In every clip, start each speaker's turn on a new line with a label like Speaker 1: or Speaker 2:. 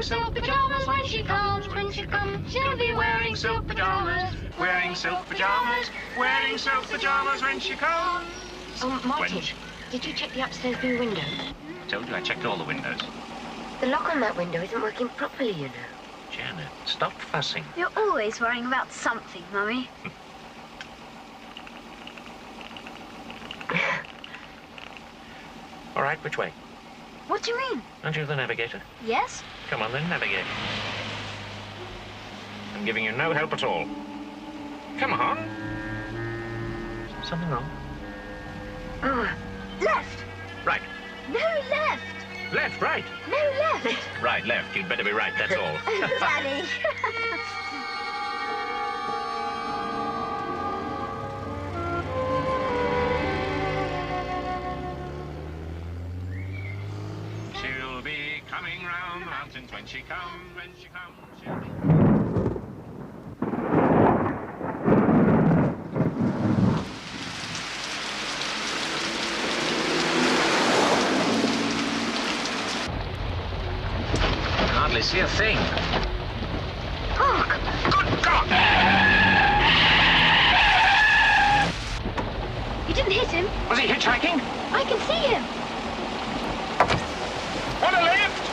Speaker 1: wearing silk pajamas when she comes, when she comes. She'll be wearing silk pajamas, wearing silk pajamas, wearing silk pajamas when she comes.
Speaker 2: Oh, Martin, did you check the upstairs blue window?
Speaker 3: I told you I checked all the windows.
Speaker 2: The lock on that window isn't working properly, you know.
Speaker 3: Janet, stop fussing.
Speaker 4: You're always worrying about something, Mummy.
Speaker 3: All right, which way?
Speaker 4: What do you mean?
Speaker 3: Aren't you the navigator?
Speaker 4: Yes?
Speaker 3: Come on then, navigate. I'm giving you no help at all. Come on. Something wrong?
Speaker 2: Oh,
Speaker 4: Left!
Speaker 3: Right.
Speaker 4: No, left!
Speaker 3: Left, right.
Speaker 4: No, left!
Speaker 3: Right, left. You'd better be right, that's all.
Speaker 4: Daddy!
Speaker 3: She'll be coming round the mountains when she comes, when she comes. She'll be... Hardly see a thing.
Speaker 4: Hark!
Speaker 3: Good God!
Speaker 4: You didn't hit him.
Speaker 3: Was he hitchhiking?
Speaker 4: I can see him.
Speaker 3: On a lift!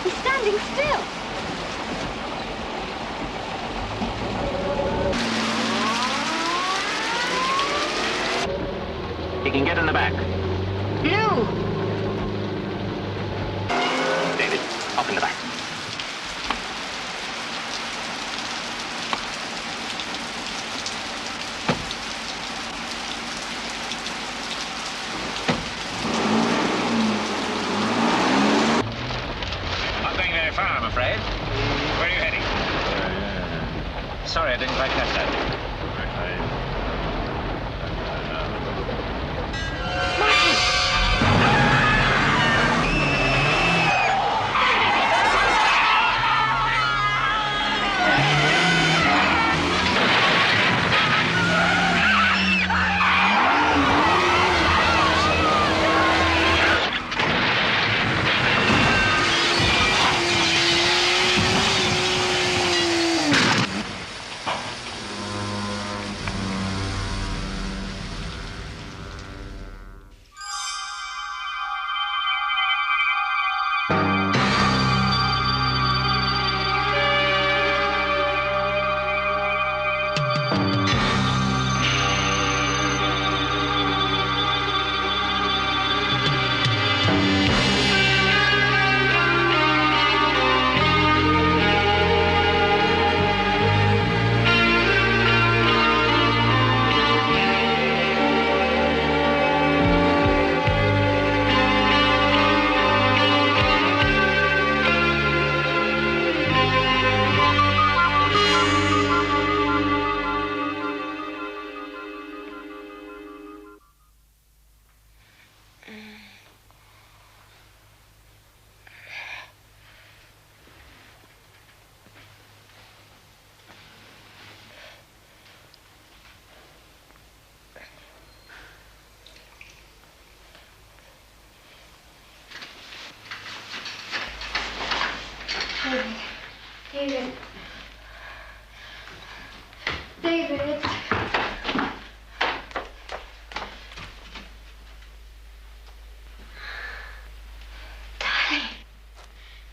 Speaker 4: He's standing still.
Speaker 3: He can get in the back.
Speaker 4: No!
Speaker 3: David, up in the back. Not going very far, I'm afraid. Where are you heading? Sorry, I didn't quite catch that.
Speaker 4: David. David. Darling.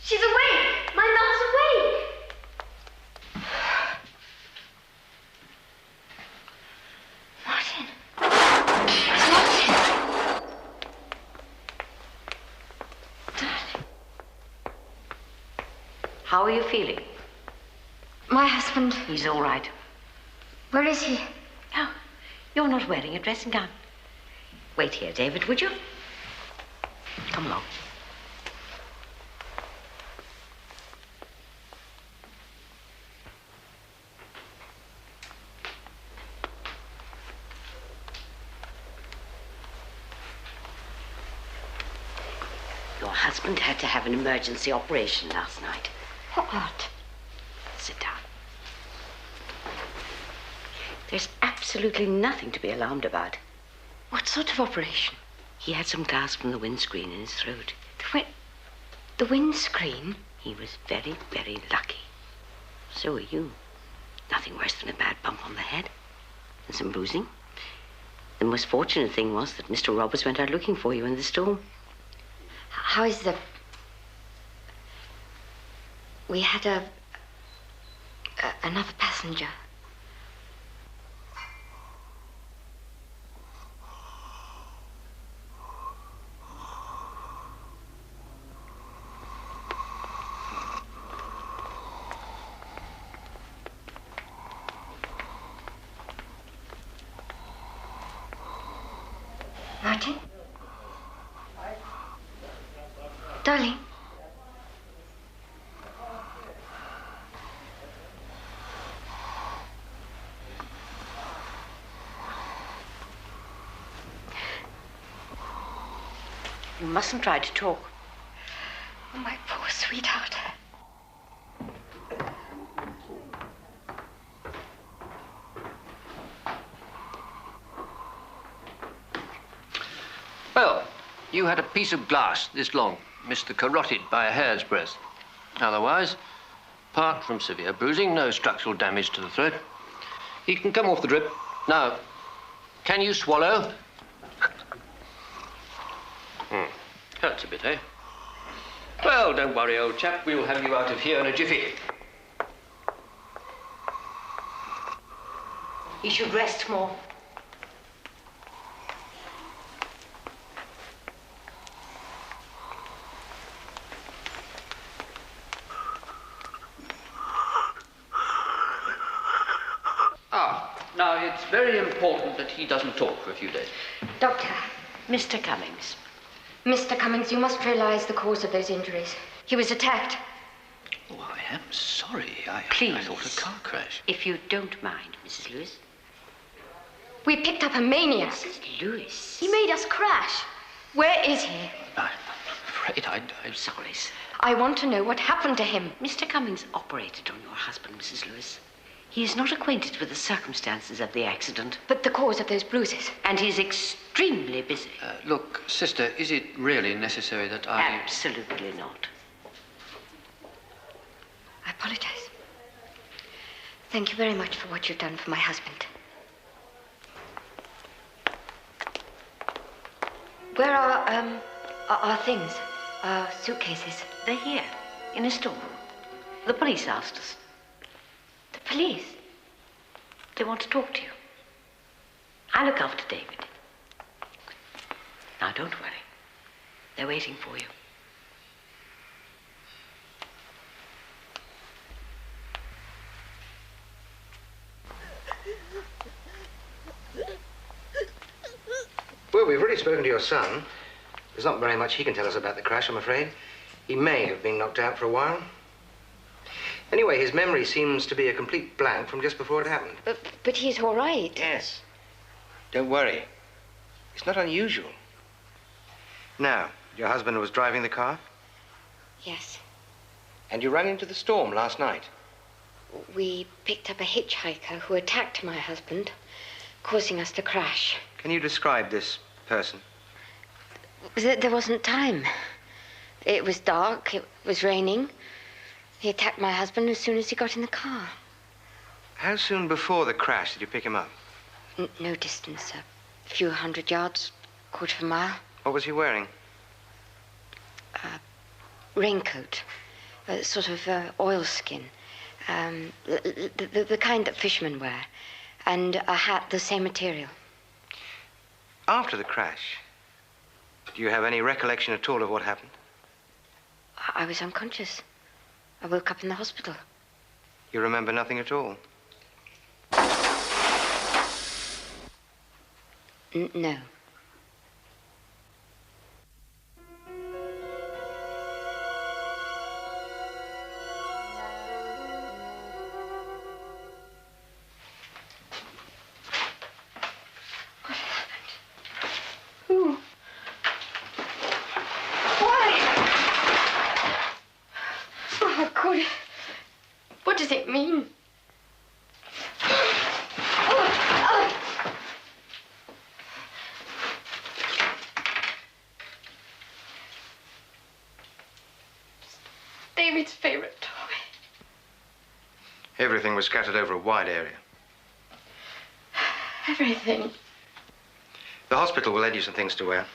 Speaker 4: She's awake. My mother's awake. Martin. Martin. Darling.
Speaker 2: how are you feeling?
Speaker 4: My husband.
Speaker 2: He's all right.
Speaker 4: Where is he?
Speaker 2: Oh, you're not wearing a dressing gown. Wait here, David, would you? Come along. Your husband had to have an emergency operation last night.
Speaker 4: What?
Speaker 2: Sit down. There's absolutely nothing to be alarmed about.
Speaker 4: What sort of operation?
Speaker 2: He had some gas from the windscreen in his throat.
Speaker 4: The windscreen?
Speaker 2: He was very, very lucky. So are you. Nothing worse than a bad bump on the head and some bruising. The most fortunate thing was that Mr. Roberts went out looking for you in the storm.
Speaker 4: How is the... We had another passenger. Martin? Darling?
Speaker 2: You mustn't try to talk.
Speaker 4: Oh, my poor sweetheart.
Speaker 5: Well, you had a piece of glass this long, missed the carotid by a hair's breadth. Otherwise, apart from severe bruising, no structural damage to the throat. You can come off the drip. Now, can you swallow? Hurts a bit, eh? Well, don't worry, old chap. We'll have you out of here in a jiffy.
Speaker 2: He should rest more.
Speaker 5: Now, it's very important that he doesn't talk for a few days.
Speaker 4: Doctor.
Speaker 2: Mr. Cummings.
Speaker 4: Mr. Cummings, you must realize the cause of those injuries. He was attacked.
Speaker 5: Oh, I am sorry.
Speaker 2: Please.
Speaker 5: I thought a car crash.
Speaker 2: If you don't mind, Mrs. Lewis.
Speaker 4: We picked up a maniac.
Speaker 2: Mrs. Lewis.
Speaker 4: He made us crash. Where is he?
Speaker 5: I'm afraid I'm
Speaker 2: Sorry, sir.
Speaker 4: I want to know what happened to him.
Speaker 2: Mr. Cummings operated on your husband, Mrs. Lewis. He is not acquainted with the circumstances of the accident.
Speaker 4: But the cause of those bruises.
Speaker 2: And he's extremely busy.
Speaker 5: Look, sister, is it really necessary that I...
Speaker 2: Absolutely not.
Speaker 4: I apologize. Thank you very much for what you've done for my husband. Where are our things? Our suitcases?
Speaker 2: They're here, in a storeroom. The police asked us.
Speaker 4: The police?
Speaker 2: They want to talk to you. I look after David. Now, don't worry. They're waiting for you.
Speaker 6: Well, we've already spoken to your son. There's not very much he can tell us about the crash, I'm afraid. He may have been knocked out for a while. Anyway, his memory seems to be a complete blank from just before it happened.
Speaker 4: But he's all right.
Speaker 6: Yes. Don't worry. It's not unusual. Now, your husband was driving the car?
Speaker 4: Yes.
Speaker 6: And you ran into the storm last night?
Speaker 4: We picked up a hitchhiker who attacked my husband, causing us to crash.
Speaker 6: Can you describe this person?
Speaker 4: There wasn't time. It was dark, it was raining. He attacked my husband as soon as he got in the car.
Speaker 6: How soon before the crash did you pick him up?
Speaker 4: No distance, a few 100 yards, quarter of a mile.
Speaker 6: What was he wearing?
Speaker 4: Raincoat, sort of oilskin, the kind that fishermen wear, and a hat the same material.
Speaker 6: After the crash, do you have any recollection at all of what happened?
Speaker 4: I was unconscious. I woke up in the hospital.
Speaker 6: You remember nothing at all?
Speaker 4: No. What does it mean?
Speaker 6: Everything was scattered over a wide area.
Speaker 4: Everything.
Speaker 6: The hospital will lend you some things to wear.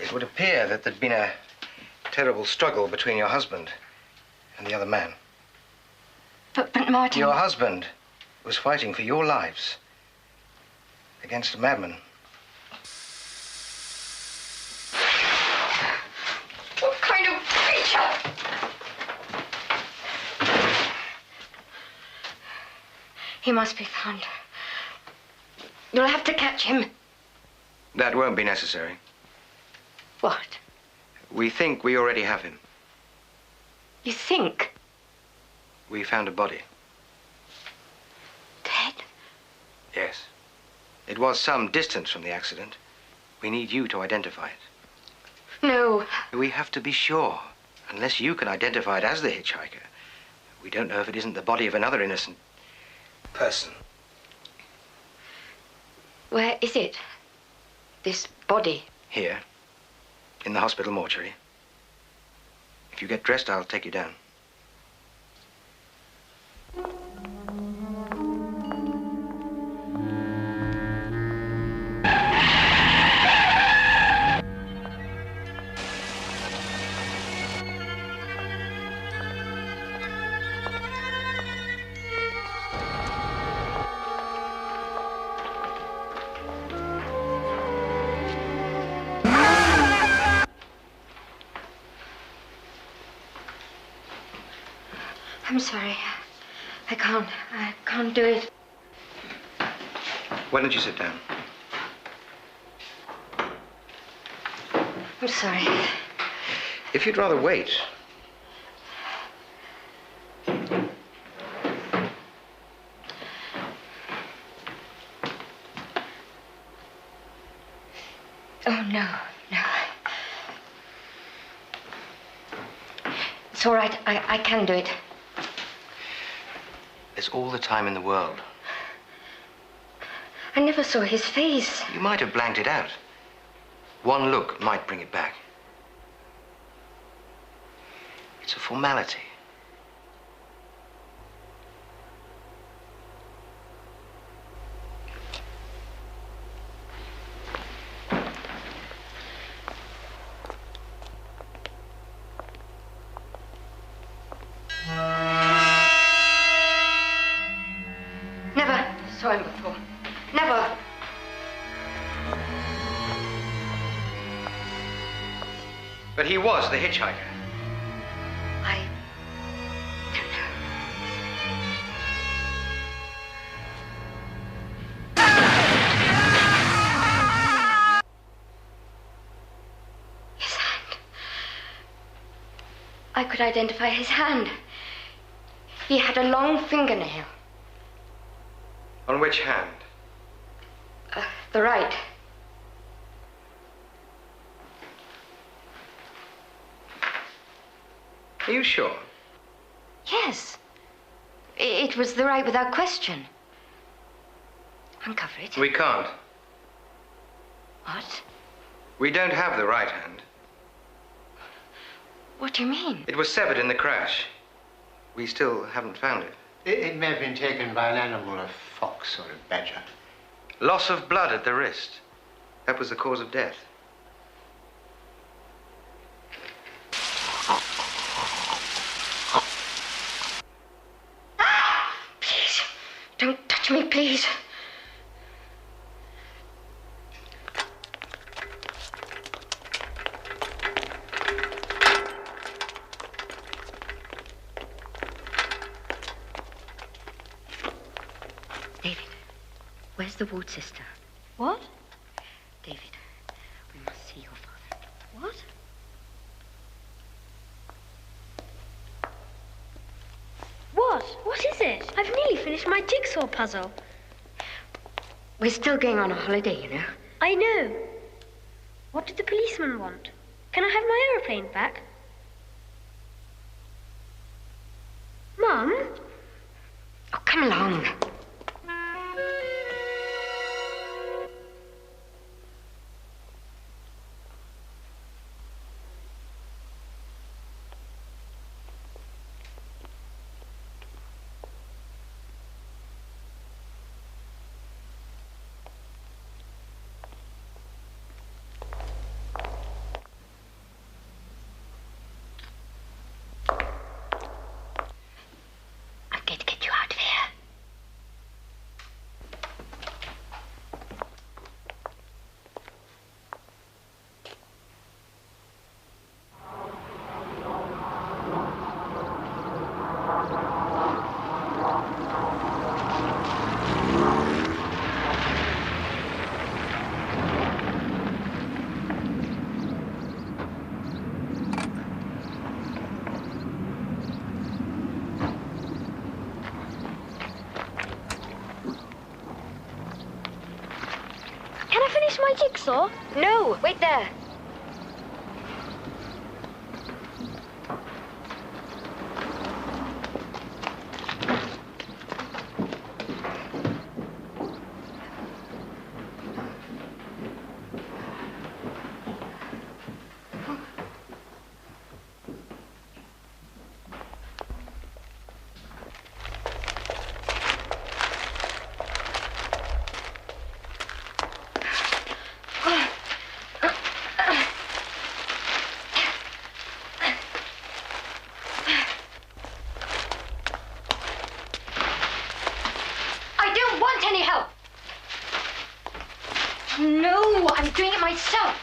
Speaker 6: It would appear that there'd been a terrible struggle between your husband and the other man.
Speaker 4: But Martin...
Speaker 6: Your husband was fighting for your lives against a madman.
Speaker 4: What kind of creature? He must be found. You'll have to catch him.
Speaker 6: That won't be necessary.
Speaker 4: What?
Speaker 6: We think we already have him.
Speaker 4: You think?
Speaker 6: We found a body.
Speaker 4: Dead?
Speaker 6: Yes. It was some distance from the accident. We need you to identify it.
Speaker 4: No.
Speaker 6: We have to be sure. Unless you can identify it as the hitchhiker, we don't know if it isn't the body of another innocent person.
Speaker 4: Where is it? This body?
Speaker 6: Here, in the hospital mortuary. If you get dressed, I'll take you down.
Speaker 4: I'm sorry. I can't do it.
Speaker 6: Why don't you sit down?
Speaker 4: I'm sorry.
Speaker 6: If you'd rather wait.
Speaker 4: Oh, no. It's all right. I can do it.
Speaker 6: There's all the time in the world.
Speaker 4: I never saw his face.
Speaker 6: You might have blanked it out. One look might bring it back. It's a formality.
Speaker 4: Never saw him before. Never.
Speaker 6: But he was the hitchhiker.
Speaker 4: I don't know. His hand. I could identify his hand. He had a long fingernail.
Speaker 6: On which hand?
Speaker 4: The right.
Speaker 6: Are you sure?
Speaker 4: Yes. It was the right without question. Uncover it.
Speaker 6: We can't.
Speaker 4: What?
Speaker 6: We don't have the right hand.
Speaker 4: What do you mean?
Speaker 6: It was severed in the crash. We still haven't found it.
Speaker 7: It may have been taken by an animal, a fox or a badger.
Speaker 6: Loss of blood at the wrist. That was the cause of death.
Speaker 4: Please, don't touch me, please. David, where's the ward sister?
Speaker 8: What?
Speaker 4: David, we must see your father.
Speaker 8: What? What? What is it? I've nearly finished my jigsaw puzzle.
Speaker 4: We're still going on a holiday, you know.
Speaker 8: I know. What did the policeman want? Can I have my aeroplane back? Mum?
Speaker 4: Oh, come along.
Speaker 8: finish my jigsaw?
Speaker 4: No, wait there. I don't want any help. No, I'm doing it myself.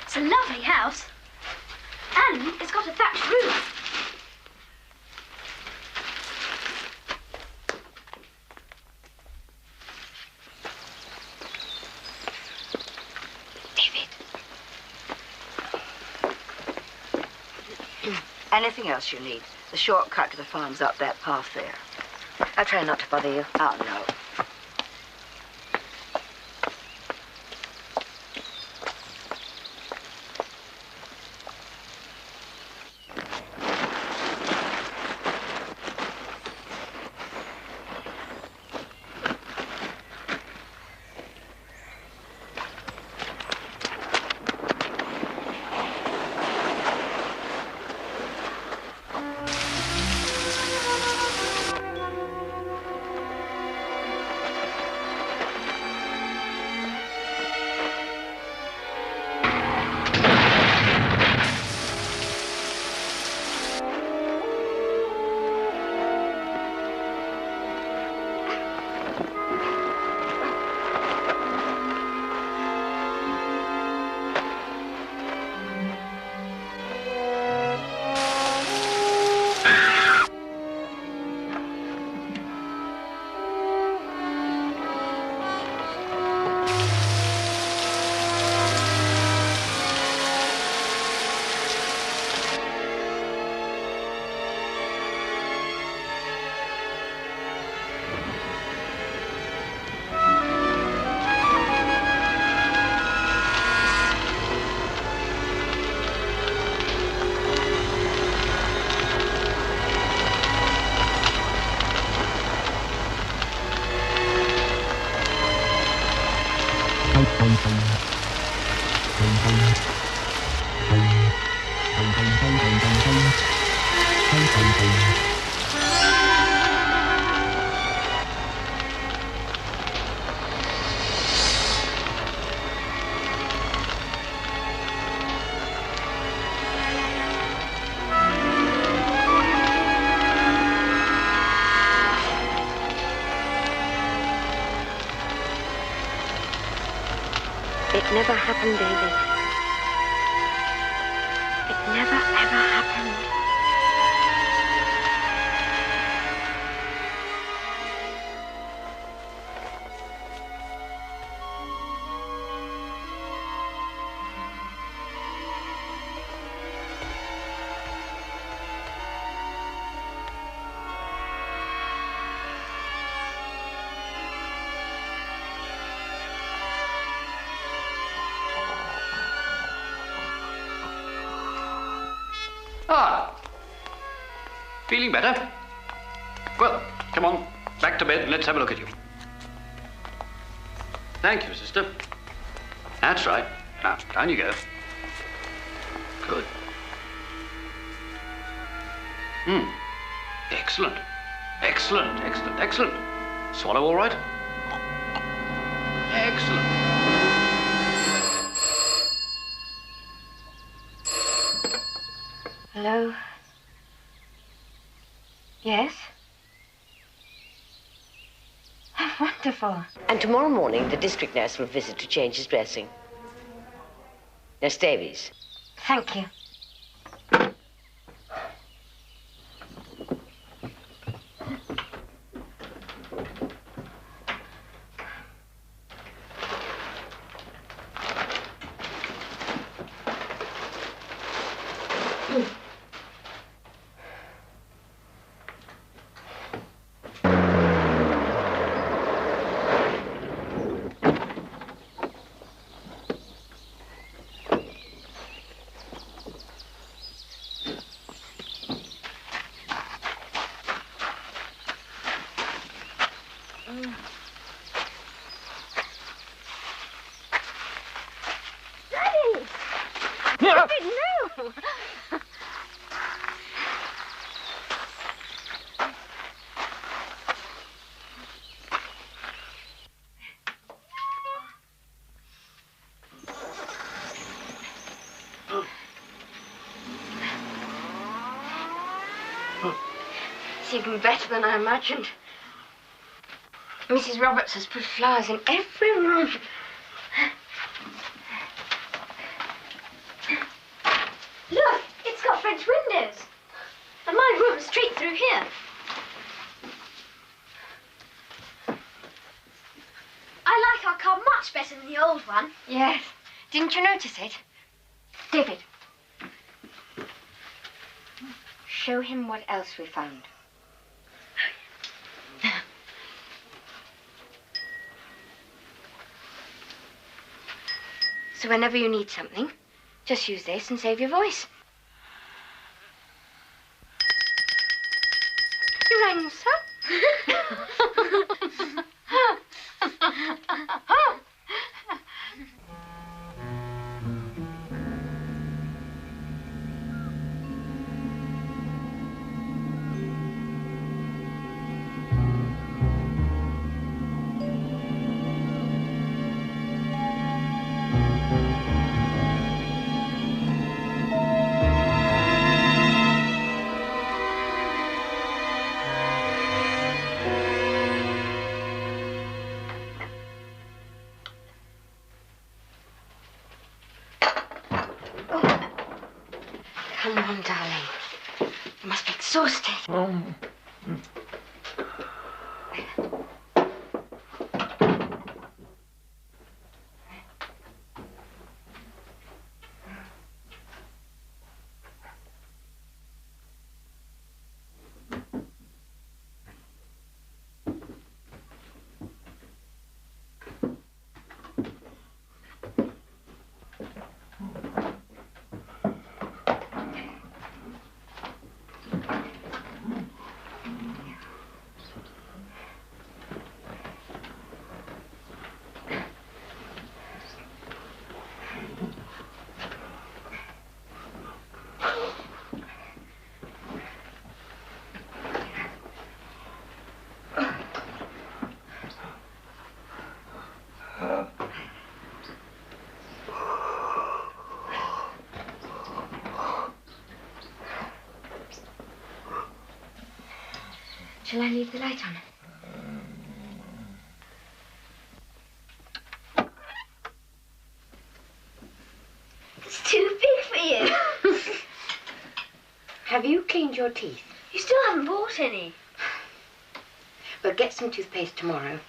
Speaker 8: It's a lovely house. And it's got a thatched roof.
Speaker 2: Anything else you need? The shortcut to the farm's up that path there. I'll try not to bother you. Oh, no.
Speaker 4: It never happened, David. It never, ever happened.
Speaker 5: Ah, feeling better? Well, come on, back to bed and let's have a look at you. Thank you, sister. That's right. Now, down you go. Good. Excellent. Excellent, excellent, excellent. Swallow all right? Excellent.
Speaker 4: Hello? Yes? Oh, wonderful.
Speaker 2: And tomorrow morning, the district nurse will visit to change his dressing. Nurse Davies.
Speaker 4: Thank you. It's even better than I imagined. Mrs. Roberts has put flowers in every room.
Speaker 8: Look, it's got French windows. And my room's straight through here. I like our car much better than the old one.
Speaker 4: Yes. Didn't you notice it? David. Show him what else we found. So whenever you need something, just use this and save your voice. You rang, sir? Come on, darling. You must be exhausted. Shall I leave the light on?
Speaker 8: It's too big for you.
Speaker 4: Have you cleaned your teeth?
Speaker 8: You still haven't bought any.
Speaker 4: Well, get some toothpaste tomorrow.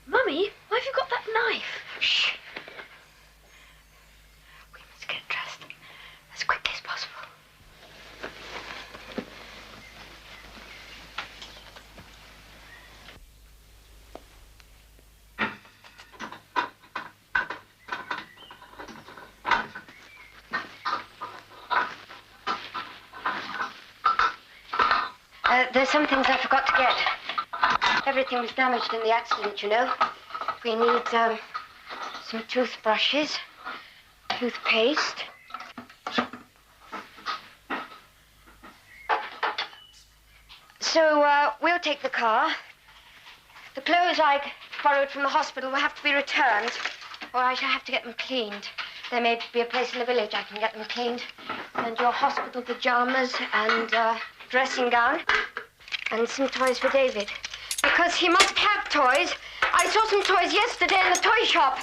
Speaker 8: Mummy, why have you got that knife?
Speaker 4: Shh. We must get dressed as quickly as possible. There's some things I forgot to get. Everything was damaged in the accident, you know. We need some toothbrushes, toothpaste. So, we'll take the car. The clothes I borrowed from the hospital will have to be returned, or I shall have to get them cleaned. There may be a place in the village I can get them cleaned. And your hospital pajamas and dressing gown. And some toys for David. Because he must have toys. I saw some toys yesterday in the toy shop.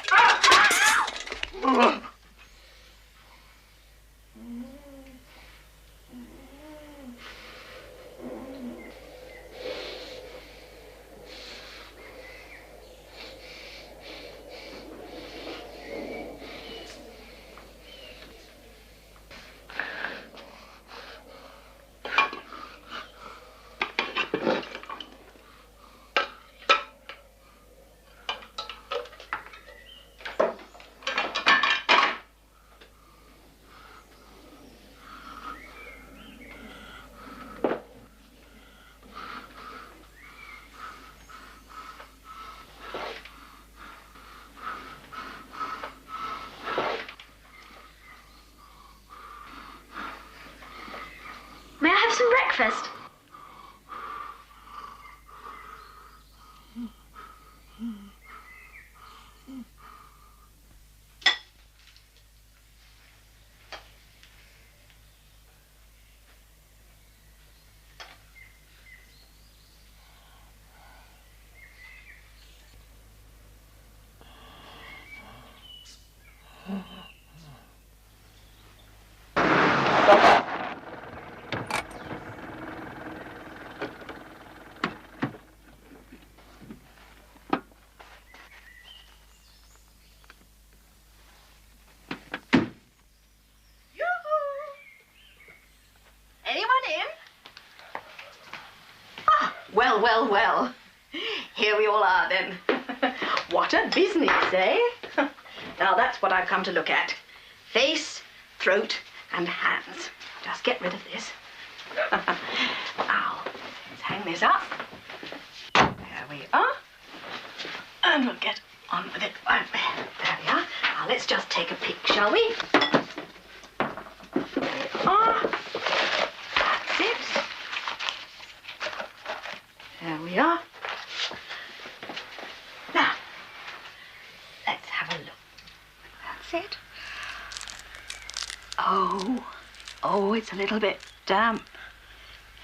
Speaker 8: May I have some breakfast?
Speaker 9: Well, well, well. Here we all are, then. What a business, eh? Now, that's what I've come to look at. Face, throat, and hands. Just get rid of this. Now, let's hang this up. There we are. And we'll get on with it, won't we? There we are. Now, let's just take a peek, shall we? There we are. That's it. There we are. Now, let's have a look. That's it. Oh, it's a little bit damp.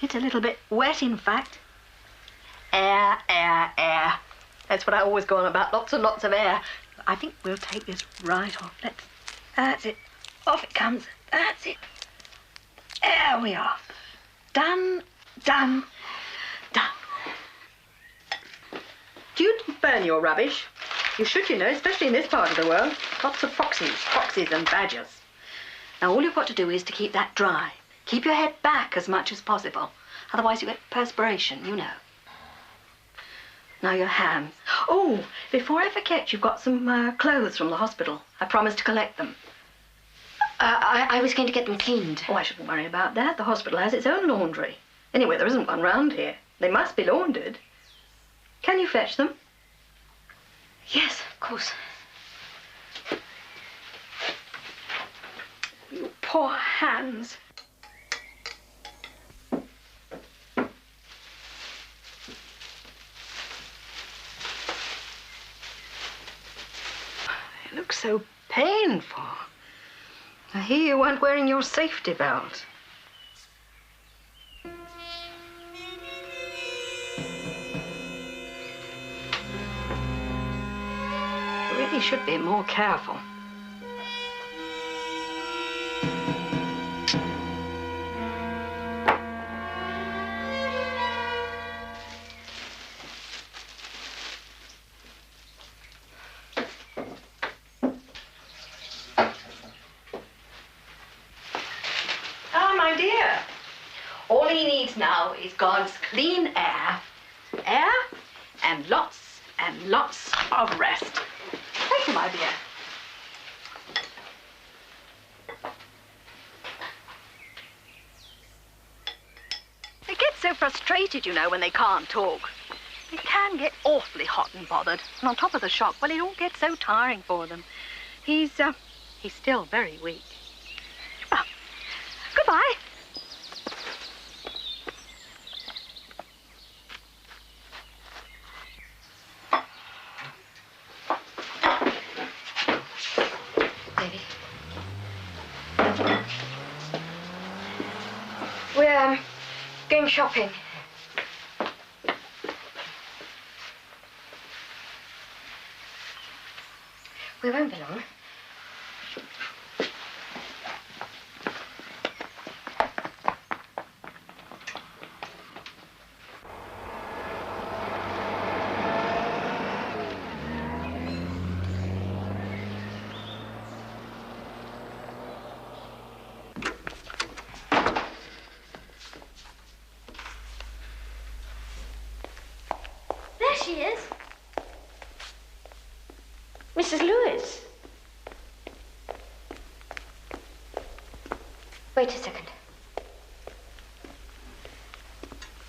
Speaker 9: It's a little bit wet, in fact. Air, air, air. That's what I always go on about, lots and lots of air. I think we'll take this right off. That's it. Off it comes. That's it. There we are. Done, done, done. Do you burn your rubbish? You should, you know, especially in this part of the world. Lots of foxes and badgers. Now, all you've got to do is to keep that dry. Keep your head back as much as possible. Otherwise you get perspiration, you know. Now your hands. Oh, before I forget, you've got some clothes from the hospital. I promised to collect them.
Speaker 4: I was going to get them cleaned.
Speaker 9: Oh, I shouldn't worry about that. The hospital has its own laundry. Anyway, there isn't one round here. They must be laundered. Can you fetch them?
Speaker 4: Yes, of course.
Speaker 9: You poor hands. They look so painful. I hear you weren't wearing your safety belt. You really should be more careful. All he needs now is God's clean air. Air and lots of rest. Thank you, my dear. They get so frustrated, you know, when they can't talk. It can get awfully hot and bothered. And on top of the shock, well, it all gets so tiring for them. He's still very weak. Well, goodbye.
Speaker 4: Baby. We're going shopping. We won't be long.
Speaker 8: There she is.
Speaker 2: Mrs. Lewis.
Speaker 4: Wait a second.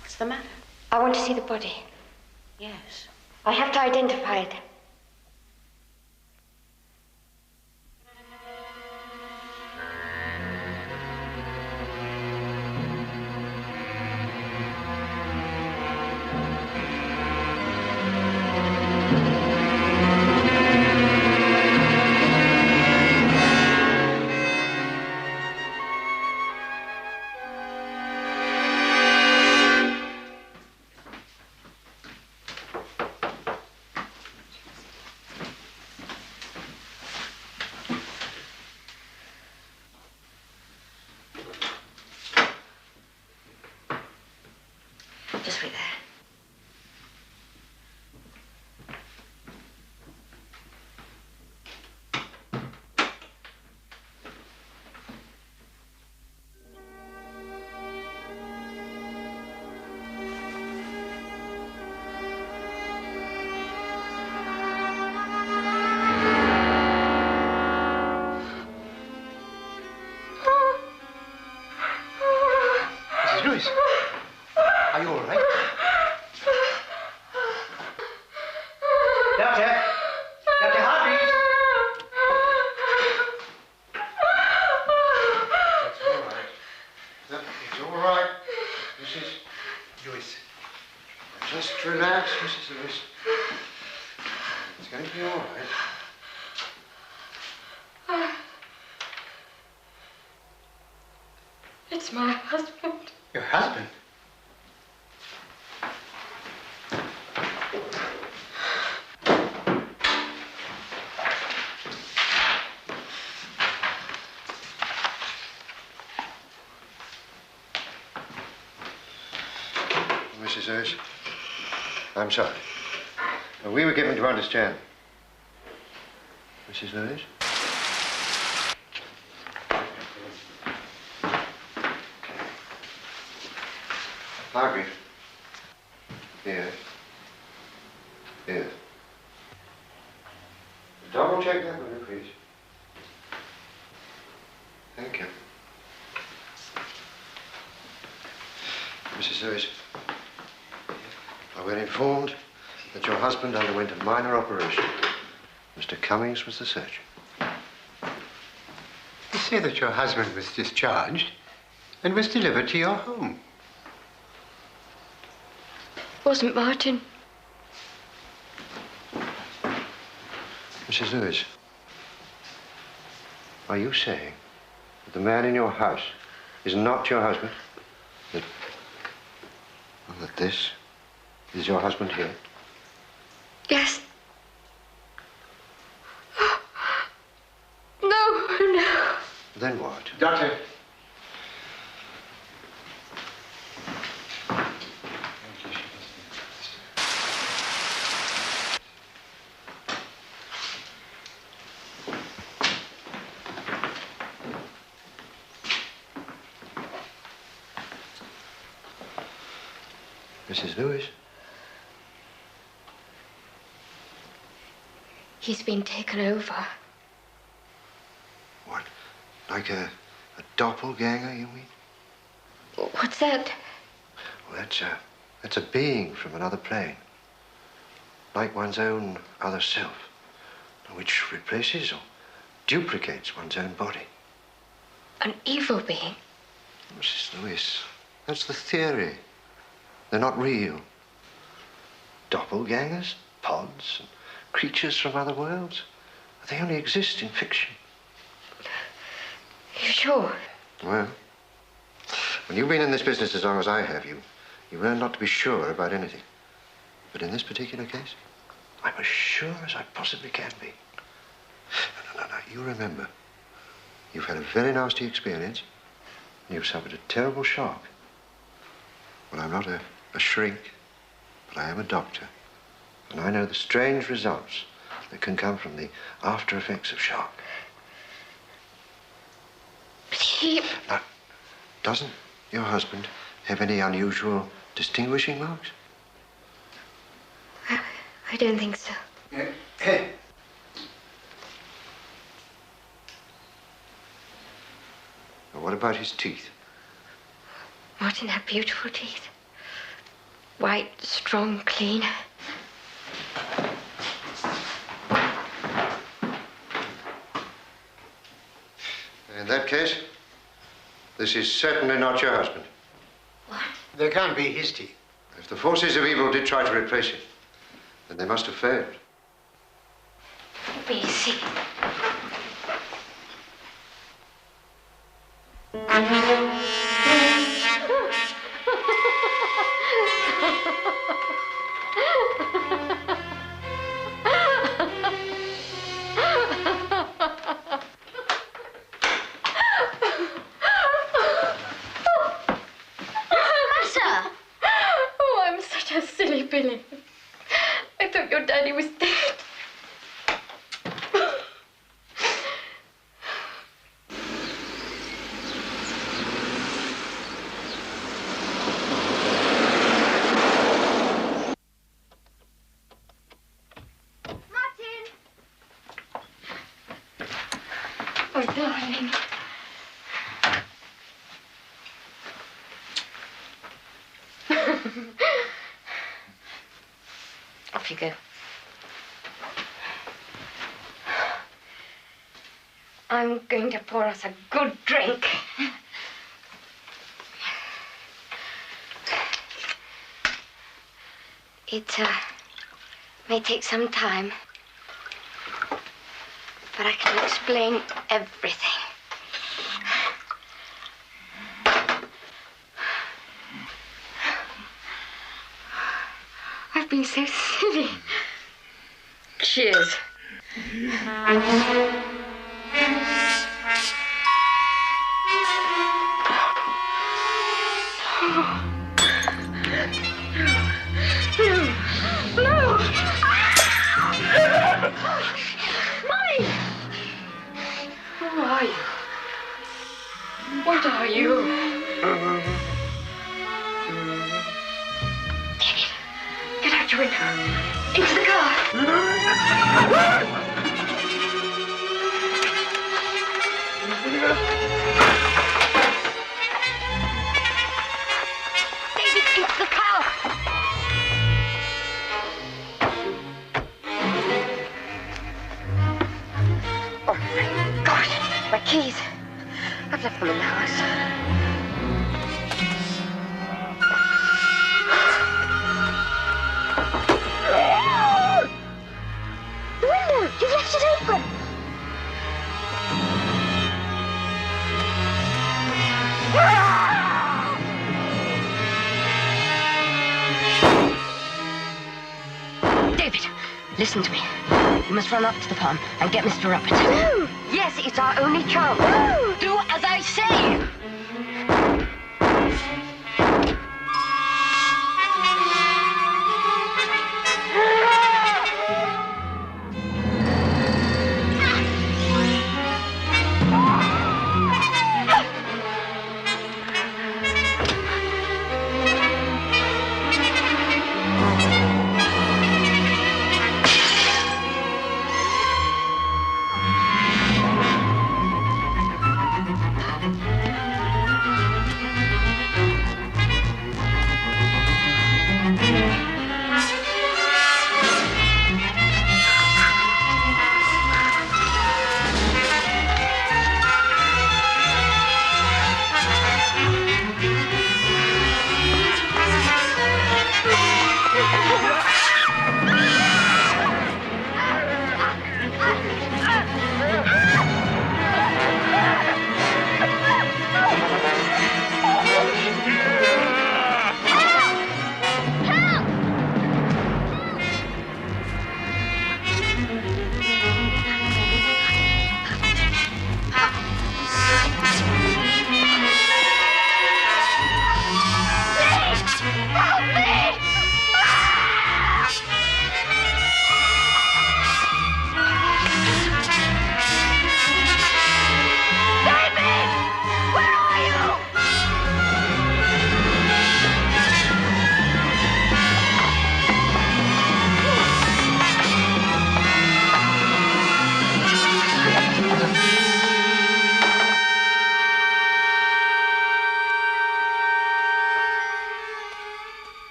Speaker 2: What's the matter?
Speaker 4: I want to see the body.
Speaker 2: Yes.
Speaker 4: I have to identify it.
Speaker 2: Just wait there.
Speaker 7: Mrs. Lewis, are you all right? Doctor! Dr. Hargreaves! That's all right. It's all right, Mrs. Lewis. Just relax, Mrs. Lewis. It's going to be all right.
Speaker 4: It's my husband.
Speaker 7: Your husband? Mrs. Lewis, I'm sorry. We were given to understand. Mrs. Lewis? Hargreaves? Yes. Yes. Double check that with me, please. Thank you. Mrs. Lewis, we're informed that your husband underwent a minor operation. Mr. Cummings was the surgeon. You say that your husband was discharged and was delivered to your home.
Speaker 4: Wasn't Martin?
Speaker 7: Mrs. Lewis, are you saying that the man in your house is not your husband? That this is your husband here?
Speaker 4: Yes. No.
Speaker 7: Then what?
Speaker 10: Doctor.
Speaker 7: Mrs. Lewis?
Speaker 4: He's been taken over.
Speaker 7: What? Like a doppelganger, you mean?
Speaker 4: What's that?
Speaker 7: Well, that's a being from another plane. like one's own other self, which replaces or duplicates one's own body.
Speaker 4: An evil being?
Speaker 7: Mrs. Lewis, that's the theory. They're not real. Doppelgangers, pods, and creatures from other worlds. They only exist in fiction.
Speaker 4: You sure?
Speaker 7: Well, when you've been in this business as long as I have, you learn not to be sure about anything. But in this particular case, I'm as sure as I possibly can be. No. You remember, you've had a very nasty experience, and you've suffered a terrible shock. Well, I'm not a shrink, but I am a doctor. And I know the strange results that can come from the after effects of shock.
Speaker 4: But he...
Speaker 7: Now, doesn't your husband have any unusual distinguishing marks?
Speaker 4: I don't think so.
Speaker 7: Well, what about his teeth?
Speaker 4: Martin had beautiful teeth. White, strong, clean.
Speaker 7: In that case, this is certainly not your husband.
Speaker 4: What?
Speaker 7: They can't be his teeth. If the forces of evil did try to replace him, then they must have failed.
Speaker 4: Let me see.
Speaker 8: Oh, I'm such a silly Billy. I thought your daddy was dead. Oh, darling.
Speaker 4: Off you go. I'm going to pour us a good drink. It may take some time, but I can explain everything. I've been so silly. Cheers.
Speaker 8: No! Mommy! Who are you? What are you? Get out your window. Into the car. David, into the car. Oh, my gosh. My keys. I've left them in the house. The window! You've left it open! David, listen to me. You must run up to the farm and get Mr. Roberts. No! Yes, it's our only chance. No! Do as I say!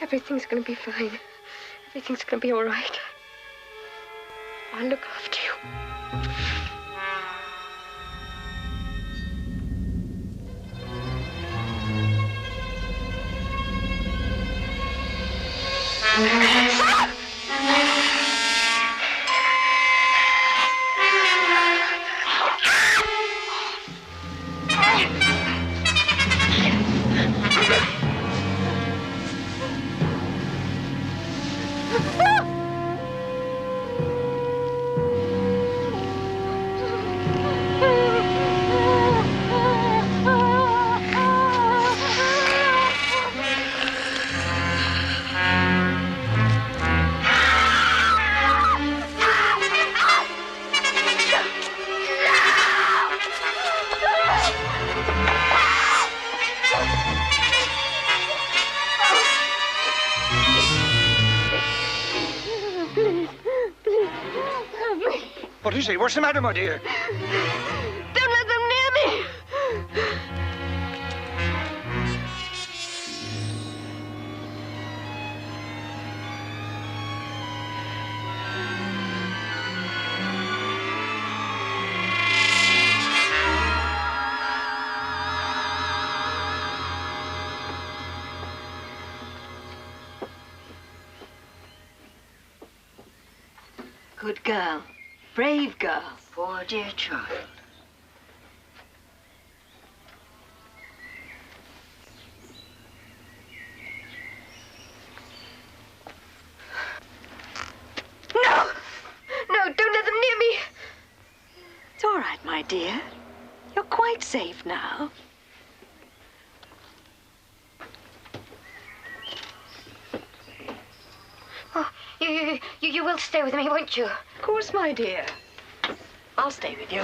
Speaker 4: Everything's going to be fine. Everything's going to be all right. I'll look after you.
Speaker 10: What is it? What's the matter, my dear?
Speaker 9: Don't let them near me! Good girl. Brave girl.
Speaker 2: Poor dear child.
Speaker 4: No! No, don't let them near me!
Speaker 9: It's all right, my dear. You're quite safe now.
Speaker 4: Oh, you will stay with me, won't you?
Speaker 9: Of course, my dear. I'll stay with you.